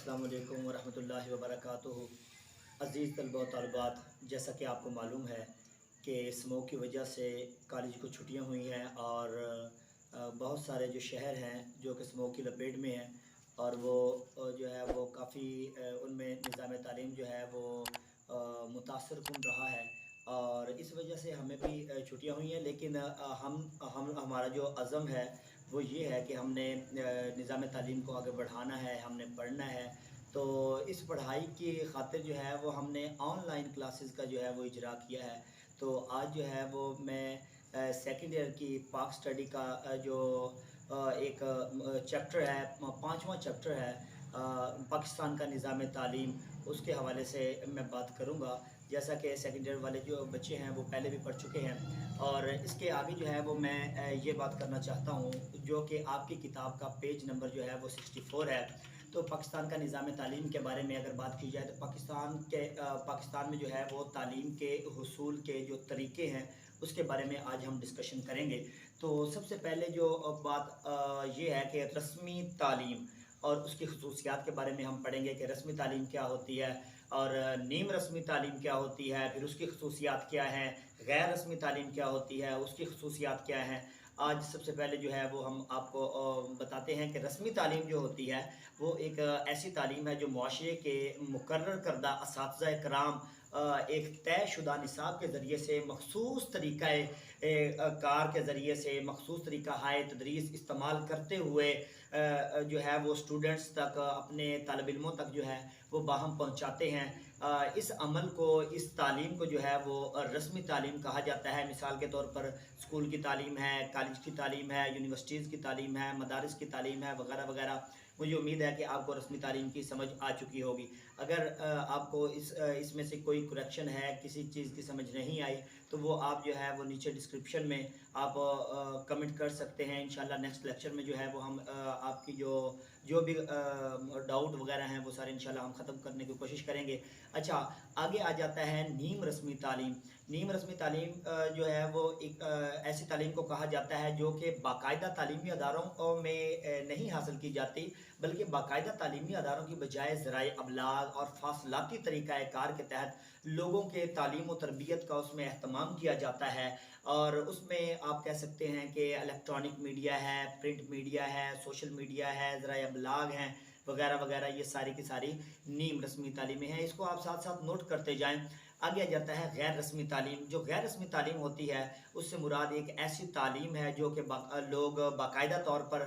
अस्सलाम वालेकुम वरहमतुल्लाहि वबरकातुहू। अज़ीज़ तलबा व तालिबात, जैसा कि आपको मालूम है कि स्मोक की वजह से कॉलेज को छुट्टियां हुई हैं और बहुत सारे जो शहर हैं जो कि स्मोक की लपेट में हैं और वो जो है वो काफ़ी उनमें निज़ाम तालीम जो है वो मुतासर कुन रहा है। और इस वजह से हमें भी छुट्टियां हुई हैं, लेकिन हम हमारा जो अज़म है वो ये है कि हमने निज़ाम तालीम को आगे बढ़ाना है, हमने पढ़ना है। तो इस पढ़ाई की खातिर जो है वो हमने ऑनलाइन क्लासेस का जो है वो इजरा किया है। तो आज जो है वो मैं सेकंड ईयर की पाक स्टडी का एक चैप्टर है, पाँचवा चैप्टर है, पाकिस्तान का निज़ाम तालीम, उसके हवाले से मैं बात करूँगा। जैसा कि सेकंड ईयर वाले जो बच्चे हैं वो पहले भी पढ़ चुके हैं, और इसके आगे जो है वो मैं ये बात करना चाहता हूँ जो कि आपकी किताब का पेज नंबर जो है वो 64 है। तो पाकिस्तान का निज़ाम तालीम के बारे में अगर बात की जाए तो पाकिस्तान में जो है वो तालीम के हुसूल के जो तरीके हैं उसके बारे में आज हम डिस्कशन करेंगे। तो सबसे पहले जो बात ये है कि रस्मी तालीम और उसकी खसूसियात के बारे में हम पढ़ेंगे कि रस्मी तालीम क्या होती है और नीम रस्मी तालीम क्या होती है, फिर उसकी खसूसियात क्या हैं, गैर रस्मी तालीम क्या होती है, उसकी खसूसियात क्या हैं। आज सबसे पहले जो है वो हम आपको बताते हैं कि रस्मी तालीम जो होती है वो एक ऐसी तालीम है जो मुआशरे के मुकर्रर करदा असातिज़ा कराम एक तयशुदा निसाब के ज़रिए से मखसूस कार के ज़रिए से मखसूस तरीका हाय तदरीस इस्तेमाल करते हुए जो है वो स्टूडेंट्स तक, अपने तालिब इल्मों तक जो है वो बाहम पहुँचाते हैं। इस अमल को, इस तालीम को जो है वो रस्मी तालीम कहा जाता है। मिसाल के तौर पर स्कूल की तालीम है, कॉलेज की तालीम है, यूनिवर्सिटीज़ की तालीम है, मदारिस की तालीम है, वगैरह वगैरह। मुझे उम्मीद है कि आपको रस्मी तालीम की समझ आ चुकी होगी। अगर आपको इसमें से कोई करेक्शन है, किसी चीज़ की समझ नहीं आई, तो वो आप जो है वो नीचे डिस्क्रिप्शन में आप कमेंट कर सकते हैं। इंशाल्लाह नेक्स्ट लेक्चर में जो है वो हम आपकी जो भी डाउट वगैरह हैं वो सारे इंशाल्लाह हम ख़त्म करने की कोशिश करेंगे। अच्छा, आगे आ जाता है नीम रस्मी तालीम। नीम रस्मी तालीम जो है वो एक ऐसी तालीम को कहा जाता है जो कि बाकायदा तालीमी अदारों में नहीं हासिल की जाती, बल्कि बाकायदा तालीमी अदारों की बजाय ज़राए अबलाग और फासलाती तरीक़ाकार के तहत लोगों के तालीम व तरबियत का उसमें एहतमाम किया जाता है। और उसमें आप कह सकते हैं कि इलेक्ट्रॉनिक मीडिया है, प्रिंट मीडिया है, सोशल मीडिया है, ज़राए अबलाग हैं, वगैरह वगैरह, ये सारी की सारी नीम रस्मी तालीमें हैं। इसको आप साथ साथ नोट करते जाएं। आगे आ जाता है गैर रस्मी तालीम। जो गैर रस्मी तालीम होती है उससे मुराद एक ऐसी तालीम है जो कि लोग बाकायदा तौर पर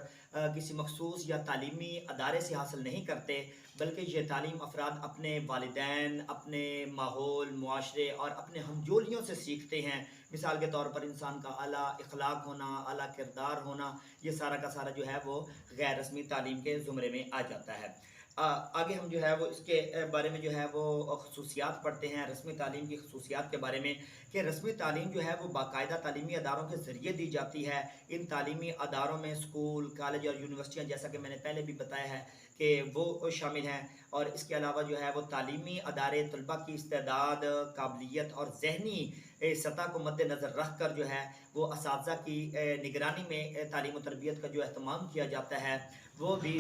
किसी मखसूस या तालीमी अदारे से हासिल नहीं करते, बल्कि ये तालीम अफराद अपने वालिदैन, अपने माहौल, मुआशरे और अपने हमजोलियों से सीखते हैं। मिसाल के तौर पर इंसान का आला इखलाक होना, आला किरदार होना, ये सारा का सारा जो है वो गैर रस्मी तालीम के ज़ुमरे में आ जाता है। आगे हम जो है वो इसके बारे में जो है वो खसूसियात पढ़ते हैं, रस्मी तालीम की खसूसियात के बारे में, कि रस्मी तालीम जो है वो बाकायदा तालीमी अदारों के ज़रिए दी जाती है। इन तालीमी अदारों में स्कूल, कॉलेज और यूनिवर्सिटियाँ, जैसा कि मैंने पहले भी बताया है कि वो शामिल हैं। और इसके अलावा जो है वो तालीमी अदारे तलबा की इस्तेदाद, काबिलियत और ज़हनी सतह को मद्देनज़र रख कर जो है वो असातिज़ा की निगरानी में तालीम व तरबियत का जो अहतमाम किया जाता है वो भी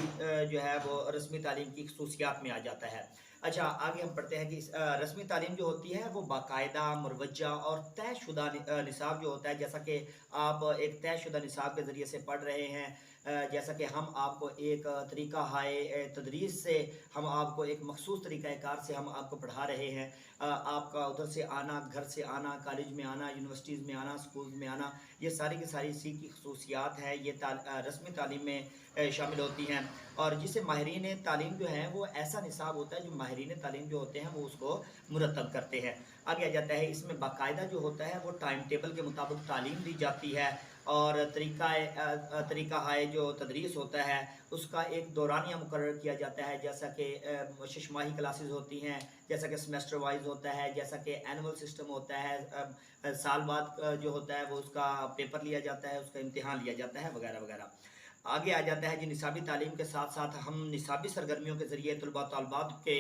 जो है वो रस्मी तालीम की खसूसियात में आ जाता है। अच्छा, आगे हम पढ़ते हैं कि रस्मी तालीम जो होती है वो बाकायदा, मुरवज्जा और तयशुदा निसाब जो होता है, जैसा कि आप एक तयशुदा निसाब के ज़रिए से पढ़ रहे हैं, जैसा कि हम आपको एक तरीका हाय तदरीस से, हम आपको एक मखसूस तरीक़ाकार से हम आपको पढ़ा रहे हैं। आपका उधर से आना, घर से आना, कॉलेज में आना, यूनिवर्सिटीज़ में आना, स्कूल में आना, ये सारी की सारी इसी की खसूसियात है, ये रस्मी तालीम में शामिल होती हैं। और जिसे माहिरीन तालीम जो हैं वो ऐसा निसाब होता है जो माहिरीन तालीम जो होते हैं वो उसको मुरतब करते हैं। आगे आ जाता है, इसमें बाकायदा जो होता है वो टाइम टेबल के मुताबिक तालीम दी जाती है, और तरीका हाय जो तदरीस होता है उसका एक दौरानिया मुकर्रर किया जाता है, जैसा कि शशमाही क्लासेस होती हैं, जैसा कि सेमेस्टर वाइज होता है, जैसा कि एनुअल सिस्टम होता है, साल बाद जो होता है वो उसका पेपर लिया जाता है, उसका इम्तिहान लिया जाता है, वगैरह वगैरह। आगे आ जाता है जी, निसाबी तालीम के साथ साथ हम निसाबी सरगर्मियों के ज़रिए तलबा तलबात के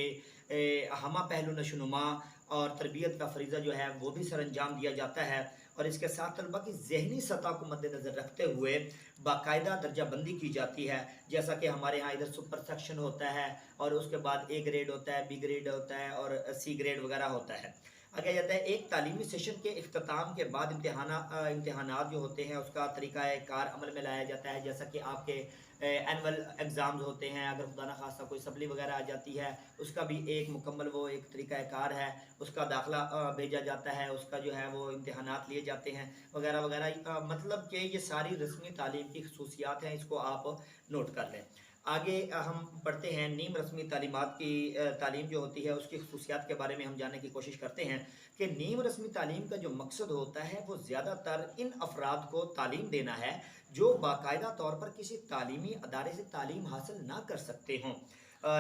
हमा पहलू नशोनुमा और तरबियत का फरीज़ा जो है वो भी सर अंजाम दिया जाता है। اور اس کے ساتھ طلبہ کی ذہنی سطح کو مد نظر رکھتے ہوئے باقاعدہ درجہ بندی کی جاتی ہے، جیسا کہ ہمارے ہاں ادھر سپر سیکشن ہوتا ہے اور اس کے بعد اے گریڈ ہوتا ہے، بی گریڈ ہوتا ہے اور سی گریڈ وغیرہ ہوتا ہے۔ کہا جاتا ہے ایک تعلیمی سیشن کے اختتام کے بعد امتحانات جو ہوتے ہیں اس کا طریقہ کار عمل میں لایا جاتا ہے، جیسا کہ آپ کے اینول ایگزامز ہوتے ہیں، اگر خدا نخواستہ کوئی سپلی وغیرہ آ جاتی ہے اس کا بھی ایک مکمل وہ ایک طریقہ کار ہے، اس کا داخلہ بھیجا جاتا ہے، اس کا جو ہے وہ امتحانات لیے جاتے ہیں وغیرہ وغیرہ۔ مطلب کہ یہ ساری رسمی تعلیم کی خصوصیات ہیں، اس کو آپ نوٹ کر لیں۔ آگے ہم پڑھتے ہیں نیم رسمی تعلیمات کی تعلیم جو ہوتی ہے اس کی خصوصیات کے بارے میں ہم جاننے کی کوشش کرتے ہیں کہ نیم رسمی تعلیم کا جو مقصد ہوتا ہے وہ زیادہ تر ان افراد کو تعلیم دینا ہے جو باقاعدہ طور پر کسی تعلیمی ادارے سے تعلیم حاصل نہ کر سکتے ہوں۔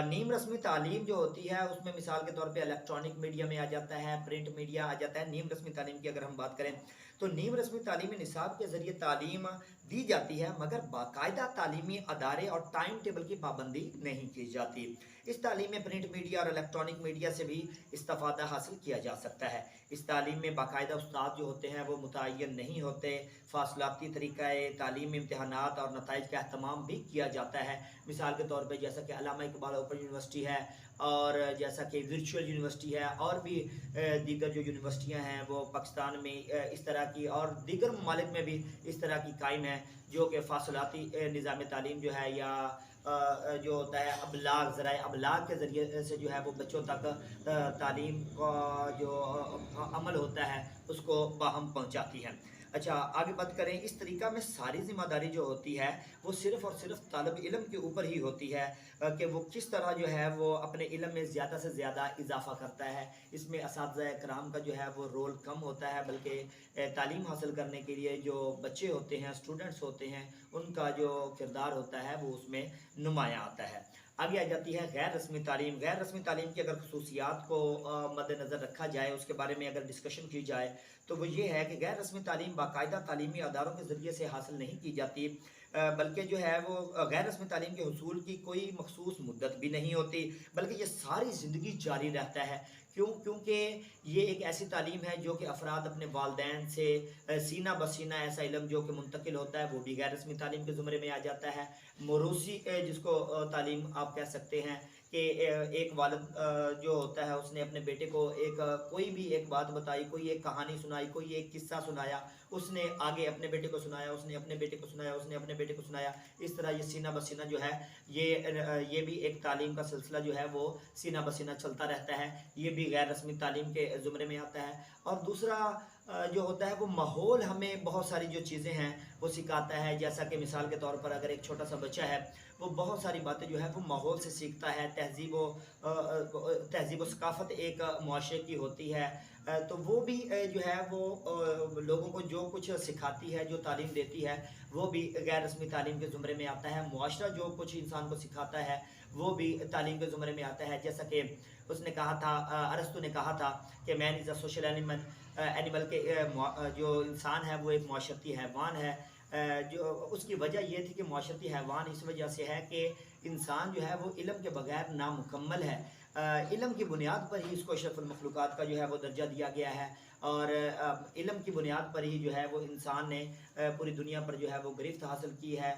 نیم رسمی تعلیم جو ہوتی ہے اس میں مثال کے طور پہ الیکٹرانک میڈیا میں آ جاتا ہے، پرنٹ میڈیا آ جاتا ہے۔ نیم رسمی تعلیم کی اگر ہم بات کریں تو نیم رسمی تعلیمی نصاب کے ذریعے تعلیم دی جاتی ہے مگر باقاعدہ تعلیمی ادارے اور ٹائم ٹیبل کی پابندی نہیں کی جاتی۔ اس تعلیم میں پرنٹ میڈیا اور الیکٹرانک میڈیا سے بھی استفادہ حاصل کیا جا سکتا ہے۔ اس تعلیم میں باقاعدہ استاد جو ہوتے ہیں وہ متعین نہیں ہوتے، فاصلاتی طریقہ تعلیم امتحانات اور نتائج کا اہتمام بھی کیا جاتا ہے۔ مثال کے طور پہ جیسا کہ علامہ اقبال اوپن یونیورسٹی ہے اور جیسا کہ ورچوئل یونیورسٹی ہے اور بھی دیگر جو یونیورسٹیاں ہیں وہ پاکستان میں اس طرح کی اور دیگر ممالک میں بھی اس طرح کی قائم ہیں، جو کہ فاصلاتی نظام تعلیم جو ہے یا جو ہوتا ہے ابلاغ، ذرائع ابلاغ کے ذریعے سے جو ہے وہ بچوں تک تعلیم کا جو عمل ہوتا ہے اس کو باہم پہنچاتی ہے۔ اچھا آگے بات کریں، اس طریقہ میں ساری ذمہ داری جو ہوتی ہے وہ صرف اور صرف طالب علم کے اوپر ہی ہوتی ہے کہ وہ کس طرح جو ہے وہ اپنے علم میں زیادہ سے زیادہ اضافہ کرتا ہے۔ اس میں اساتذہ کرام کا جو ہے وہ رول کم ہوتا ہے، بلکہ تعلیم حاصل کرنے کے لیے جو بچے ہوتے ہیں، اسٹوڈنٹس ہوتے ہیں، ان کا جو کردار ہوتا ہے وہ اس میں نمایاں آتا ہے۔ آگے آ جاتی ہے غیر رسمی تعلیم۔ غیر رسمی تعلیم کی اگر خصوصیات کو مد نظر رکھا جائے، اس کے بارے میں اگر ڈسکشن کی جائے تو وہ یہ ہے کہ غیر رسمی تعلیم باقاعدہ تعلیمی اداروں کے ذریعے سے حاصل نہیں کی جاتی، بلکہ جو ہے وہ غیر رسمی تعلیم کے حصول کی کوئی مخصوص مدت بھی نہیں ہوتی، بلکہ یہ ساری زندگی جاری رہتا ہے۔ کیونکہ یہ ایک ایسی تعلیم ہے جو کہ افراد اپنے والدین سے سینہ بسینہ ایسا علم جو کہ منتقل ہوتا ہے وہ بھی غیر رسمی تعلیم کے زمرے میں آ جاتا ہے۔ موروثی جس کو تعلیم آپ کہہ سکتے ہیں کہ ایک والد جو ہوتا ہے اس نے اپنے بیٹے کو کوئی بھی ایک بات بتائی، کوئی ایک کہانی سنائی، کوئی ایک قصہ سنایا، اس نے آگے اپنے بیٹے کو سنایا، اس نے اپنے بیٹے کو سنایا، اس نے اپنے بیٹے کو سنایا۔ اس طرح یہ سینہ بسینہ جو ہے یہ بھی ایک تعلیم کا سلسلہ جو ہے وہ سینہ بسینہ چلتا رہتا ہے، یہ بھی غیر رسمی تعلیم کے زمرے میں آتا ہے۔ اور دوسرا جو ہوتا ہے وہ ماحول ہمیں بہت ساری جو چیزیں ہیں وہ سکھاتا ہے، جیسا کہ مثال کے طور پر اگر ایک چھوٹا سا بچہ ہے وہ بہت ساری باتیں جو ہے وہ ماحول سے سیکھتا ہے۔ تہذیب و ثقافت ایک معاشرے کی ہوتی ہے، تو وہ بھی جو ہے وہ لوگوں کو جو کچھ سکھاتی ہے، جو تعلیم دیتی ہے وہ بھی غیر رسمی تعلیم کے زمرے میں آتا ہے۔ معاشرہ جو کچھ انسان کو سکھاتا ہے وہ بھی تعلیم کے زمرے میں آتا ہے، جیسا کہ اس نے کہا تھا، ارسطو نے کہا تھا کہ مین از اے سوشل اینیمل، کے جو انسان ہے وہ ایک معاشرتی حیوان ہے۔ جو اس کی وجہ یہ تھی کہ معاشرتی حیوان اس وجہ سے ہے کہ انسان جو ہے وہ علم کے بغیر نامکمل ہے، علم کی بنیاد پر ہی اس کو اشرف المخلوقات کا جو ہے وہ درجہ دیا گیا ہے، اور علم کی بنیاد پر ہی جو ہے وہ انسان نے پوری دنیا پر جو ہے وہ گرفت حاصل کی ہے،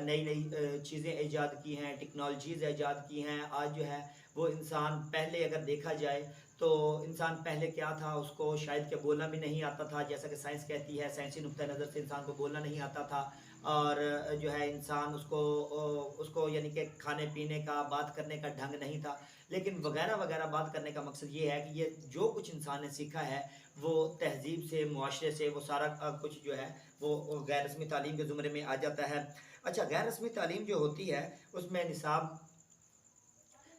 نئی نئی چیزیں ایجاد کی ہیں، ٹیکنالوجیز ایجاد کی ہیں۔ آج جو ہے وہ انسان پہلے اگر دیکھا جائے تو انسان پہلے کیا تھا اس کو شاید کہ بولنا بھی نہیں آتا تھا، جیسا کہ سائنس کہتی ہے، سائنسی نقطہ نظر سے انسان کو بولنا نہیں آتا تھا، اور جو ہے انسان اس کو یعنی کہ کھانے پینے کا، بات کرنے کا ڈھنگ نہیں تھا، لیکن وغیرہ وغیرہ بات کرنے کا مقصد یہ ہے کہ یہ جو کچھ انسان نے سیکھا ہے وہ تہذیب سے، معاشرے سے، وہ سارا کچھ جو ہے وہ غیر رسمی تعلیم کے زمرے میں آ جاتا ہے۔ اچھا غیر رسمی تعلیم جو ہوتی ہے اس میں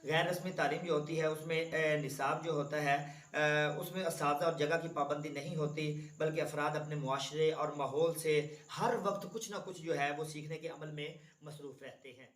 غیر رسمی تعلیم جو ہوتی ہے اس میں نصاب جو ہوتا ہے اس میں اساتذہ اور جگہ کی پابندی نہیں ہوتی، بلکہ افراد اپنے معاشرے اور ماحول سے ہر وقت کچھ نہ کچھ جو ہے وہ سیکھنے کے عمل میں مصروف رہتے ہیں۔